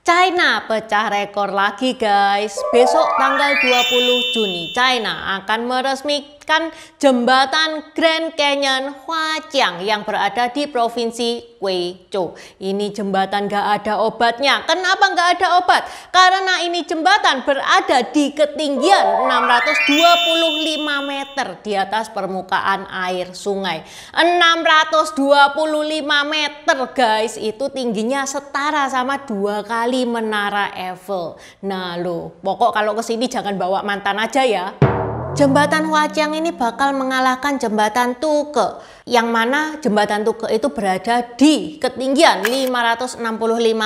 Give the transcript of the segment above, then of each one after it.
China pecah rekor lagi guys. Besok tanggal 20 Juni China akan meresmikan jembatan Grand Canyon Huaqiang yang berada di provinsi Guizhou. Ini jembatan gak ada obatnya. Kenapa gak ada obat? Karena ini jembatan berada di ketinggian 625 meter di atas permukaan air sungai. 625 meter guys, itu tingginya setara sama 2 kali Menara Eiffel. Nah loh, pokok kalau kesini jangan bawa mantan aja ya. Jembatan Huaqiang ini bakal mengalahkan jembatan Tuke, yang mana jembatan Tuke itu berada di ketinggian 565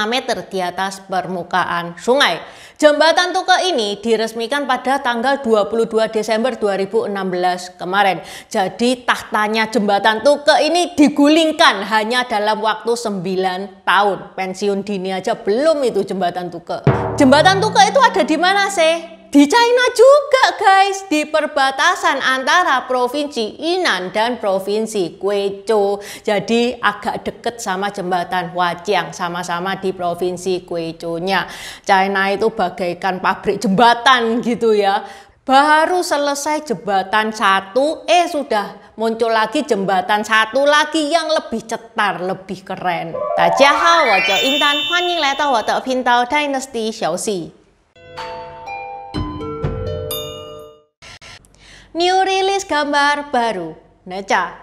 meter di atas permukaan sungai. Jembatan Tuke ini diresmikan pada tanggal 22 Desember 2016 kemarin. Jadi tahtanya jembatan Tuke ini digulingkan hanya dalam waktu 9 tahun. Pensiun dini aja belum itu jembatan Tuke. Jembatan Tuke itu ada di mana sih? Di China juga guys, di perbatasan antara provinsi Yinan dan provinsi Guizhou. Jadi agak deket sama jembatan Huaqiang, sama-sama di provinsi Guizhou-nya. China itu bagaikan pabrik jembatan gitu ya. Baru selesai jembatan satu, sudah muncul lagi jembatan satu lagi yang lebih cetar, lebih keren. Dajahao, wo jiao Intan,欢迎来到我的频道 Dynasty 小戏。New release gambar baru, Neca.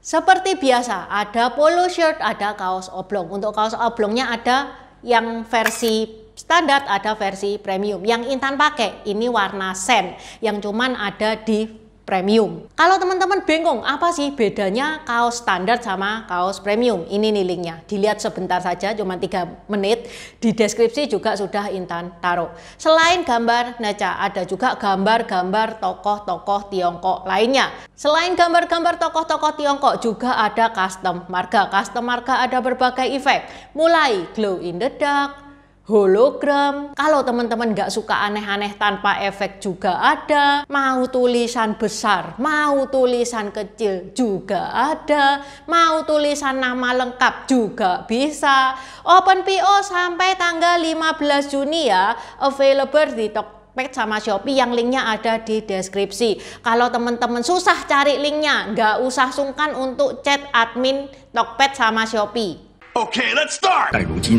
Seperti biasa, ada polo shirt, ada kaos oblong. Untuk kaos oblongnya ada yang versi standar, ada versi premium. Yang Intan pakai ini warna sen, yang cuman ada di premium. Kalau teman-teman bingung apa sih bedanya kaos standar sama kaos premium, ini nih linknya. Dilihat sebentar saja, cuma 3 menit. Di deskripsi juga sudah Intan taruh. Selain gambar Neca, ada juga gambar-gambar tokoh-tokoh Tiongkok lainnya. Selain gambar-gambar tokoh-tokoh Tiongkok juga ada custom marga. Custom marga ada berbagai efek, mulai glow in the dark, hologram. Kalau teman-teman nggak suka aneh-aneh tanpa efek juga ada. Mau tulisan besar, mau tulisan kecil juga ada. Mau tulisan nama lengkap juga bisa. Open PO sampai tanggal 15 Juni ya. Available di Tokped sama Shopee, yang linknya ada di deskripsi. Kalau teman-teman susah cari linknya, nggak usah sungkan untuk chat admin Tokped sama Shopee. Okay, let's start. 但如今，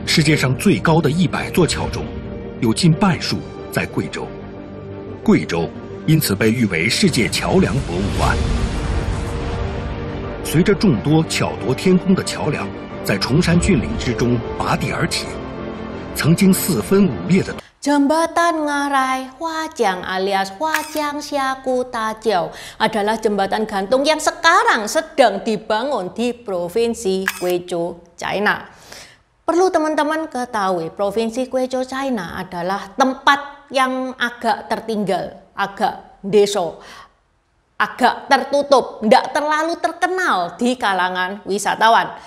世界上最高的100座桥中，有近半数在贵州。贵州因此被誉为世界桥梁博物馆。随着众多巧夺天工的桥梁在崇山峻岭之中拔地而起，曾经4分5裂的。 Jembatan Ngarai Huaqiang alias Huaqiang Xiaku Tajiao adalah jembatan gantung yang sekarang sedang dibangun di provinsi Guizhou, China. Perlu teman-teman ketahui, provinsi Guizhou, China adalah tempat yang agak tertinggal, agak deso, agak tertutup, tidak terlalu terkenal di kalangan wisatawan.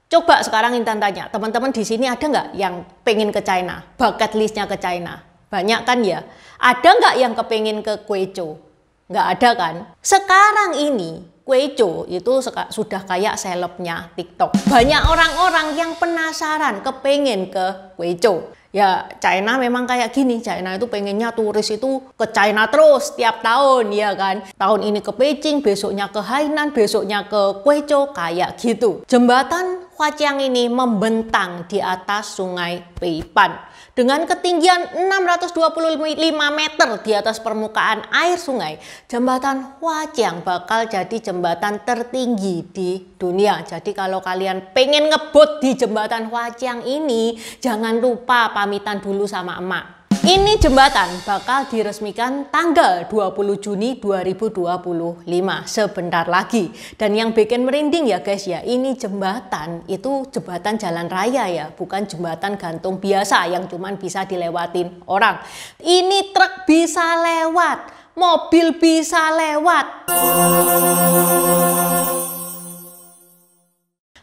Coba sekarang Intan tanya, teman-teman di sini ada nggak yang pengen ke China? Bucket listnya ke China? Banyak kan ya? Ada nggak yang kepengen ke Guizhou? Nggak ada kan? Sekarang ini Guizhou itu sudah kayak selebnya TikTok. Banyak orang-orang yang penasaran kepengen ke Guizhou. Ya China memang kayak gini, China itu pengennya turis itu ke China terus tiap tahun ya kan. Tahun ini ke Beijing, besoknya ke Hainan, besoknya ke Guizhou, kayak gitu. Jembatan Huaqiang ini membentang di atas sungai Peipan. Dengan ketinggian 625 meter di atas permukaan air sungai, jembatan Huaqiang bakal jadi jembatan tertinggi di dunia. Jadi kalau kalian pengen ngebut di jembatan Huaqiang ini, jangan lupa pamitan dulu sama emak. Ini jembatan bakal diresmikan tanggal 20 Juni 2025, sebentar lagi. Dan yang bikin merinding ya guys ya, ini jembatan itu jembatan jalan raya ya, bukan jembatan gantung biasa yang cuman bisa dilewatin orang. Ini truk bisa lewat, mobil bisa lewat.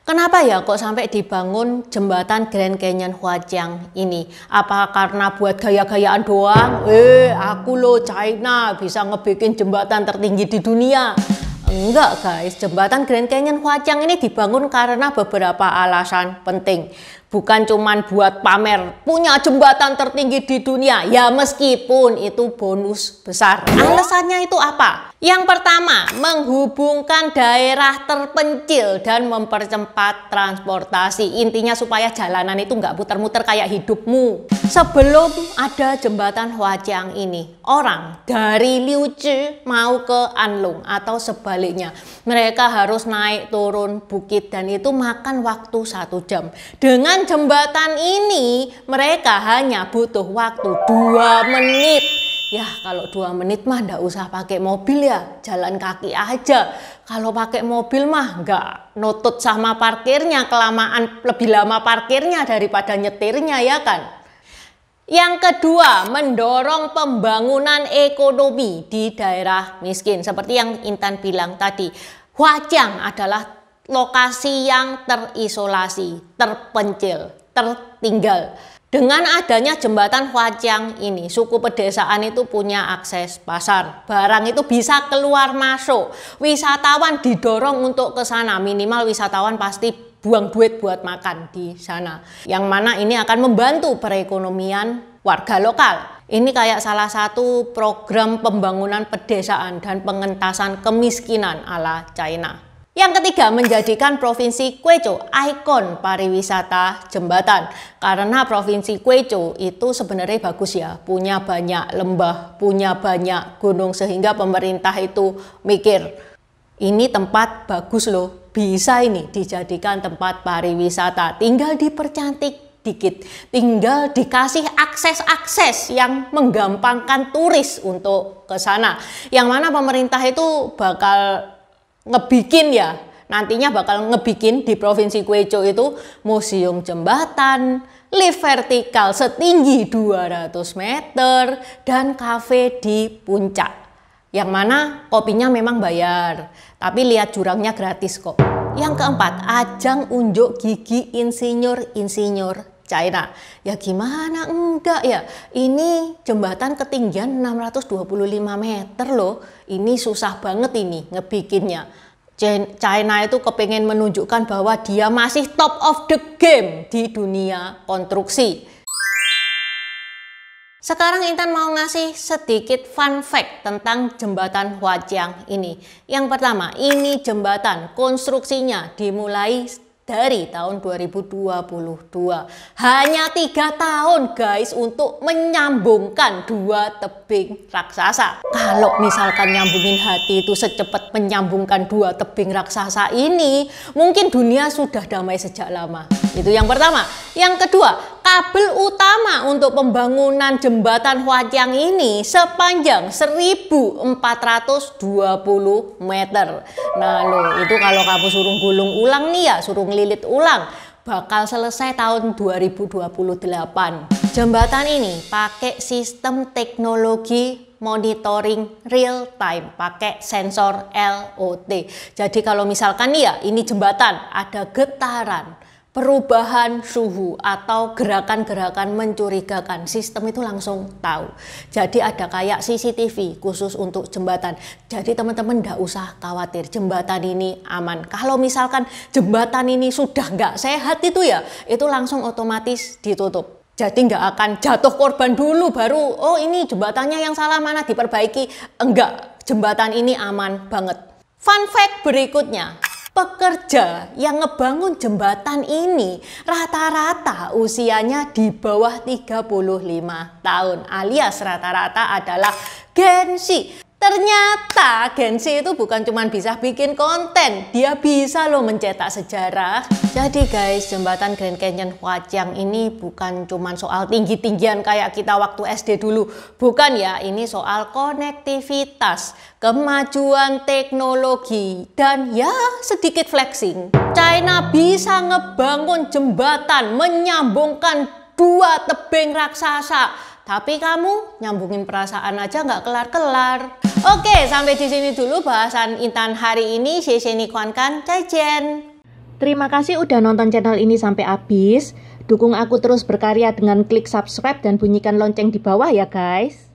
Kenapa ya kok sampai dibangun jembatan Grand Canyon Huaqiang ini? Apa karena buat gaya-gayaan doang? Aku loh China bisa ngebikin jembatan tertinggi di dunia. Enggak guys, jembatan Grand Canyon Huaqiang ini dibangun karena beberapa alasan penting. Bukan cuman buat pamer punya jembatan tertinggi di dunia, ya meskipun itu bonus besar. Alasannya itu apa? Yang pertama, menghubungkan daerah terpencil dan mempercepat transportasi. Intinya supaya jalanan itu nggak muter-muter kayak hidupmu. Sebelum ada jembatan Hwajiang ini, orang dari Liuzi mau ke Anlung atau sebaliknya, mereka harus naik turun bukit dan itu makan waktu 1 jam. Dengan jembatan ini mereka hanya butuh waktu 2 menit. Ya kalau 2 menit mah ndak usah pakai mobil ya, jalan kaki aja. Kalau pakai mobil mah nggak nutut sama parkirnya, kelamaan lebih lama parkirnya daripada nyetirnya ya kan. Yang kedua, mendorong pembangunan ekonomi di daerah miskin. Seperti yang Intan bilang tadi, Hwajiang adalah lokasi yang terisolasi, terpencil, tertinggal. Dengan adanya jembatan Hwajiang ini, suku pedesaan itu punya akses pasar. Barang itu bisa keluar masuk. Wisatawan didorong untuk ke sana. Minimal wisatawan pasti buang duit buat makan di sana. Yang mana ini akan membantu perekonomian warga lokal. Ini kayak salah satu program pembangunan pedesaan dan pengentasan kemiskinan ala China. Yang ketiga, menjadikan Provinsi Gwezhou ikon pariwisata jembatan. Karena Provinsi Gwezhou itu sebenarnya bagus ya, punya banyak lembah, punya banyak gunung, sehingga pemerintah itu mikir, ini tempat bagus loh, bisa ini dijadikan tempat pariwisata. Tinggal dipercantik dikit, tinggal dikasih akses-akses yang menggampangkan turis untuk ke sana. Yang mana pemerintah itu bakal ngebikin ya, nantinya bakal ngebikin di Provinsi Gwezhou itu museum jembatan, lift vertikal setinggi 200 meter, dan kafe di puncak. Yang mana kopinya memang bayar, tapi lihat jurangnya gratis kok. Yang keempat, ajang unjuk gigi insinyur-insinyur China. Ya gimana enggak ya, ini jembatan ketinggian 625 meter loh. Ini susah banget ini ngebikinnya. China itu kepengen menunjukkan bahwa dia masih top of the game di dunia konstruksi. Sekarang Intan mau ngasih sedikit fun fact tentang jembatan Hwajiang ini. Yang pertama, ini jembatan konstruksinya dimulai dari tahun 2022. Hanya 3 tahun guys untuk menyambungkan 2 tebing raksasa. Kalau misalkan nyambungin hati itu secepat menyambungkan 2 tebing raksasa ini, mungkin dunia sudah damai sejak lama. Itu yang pertama. Yang kedua, kabel utama untuk pembangunan jembatan Hwajiang ini sepanjang 1420 meter. Nah loh, itu kalau kamu suruh gulung ulang nih ya, suruh lilit ulang, bakal selesai tahun 2028. Jembatan ini pakai sistem teknologi monitoring real time, pakai sensor LOT. Jadi kalau misalkan nih ya, ini jembatan ada getaran, perubahan suhu atau gerakan-gerakan mencurigakan, sistem itu langsung tahu. Jadi ada kayak CCTV khusus untuk jembatan. Jadi teman-teman nggak usah khawatir, jembatan ini aman. Kalau misalkan jembatan ini sudah nggak sehat itu ya, itu langsung otomatis ditutup. Jadi nggak akan jatuh korban dulu baru, oh ini jembatannya yang salah, mana diperbaiki. Enggak, jembatan ini aman banget. Fun fact berikutnya, pekerja yang ngebangun jembatan ini rata-rata usianya di bawah 35 tahun, alias rata-rata adalah Gen Z. Ternyata Gen Z itu bukan cuma bisa bikin konten, dia bisa loh mencetak sejarah. Jadi guys, jembatan Grand Canyon Hwajiang ini bukan cuma soal tinggi-tinggian kayak kita waktu SD dulu. Bukan ya, ini soal konektivitas, kemajuan teknologi, dan ya sedikit flexing. China bisa ngebangun jembatan menyambungkan 2 tebing raksasa. Tapi kamu nyambungin perasaan aja nggak kelar-kelar. Oke, sampai di sini dulu bahasan Intan hari ini. Kan, terima kasih udah nonton channel ini sampai habis. Dukung aku terus berkarya dengan klik subscribe dan bunyikan lonceng di bawah ya guys.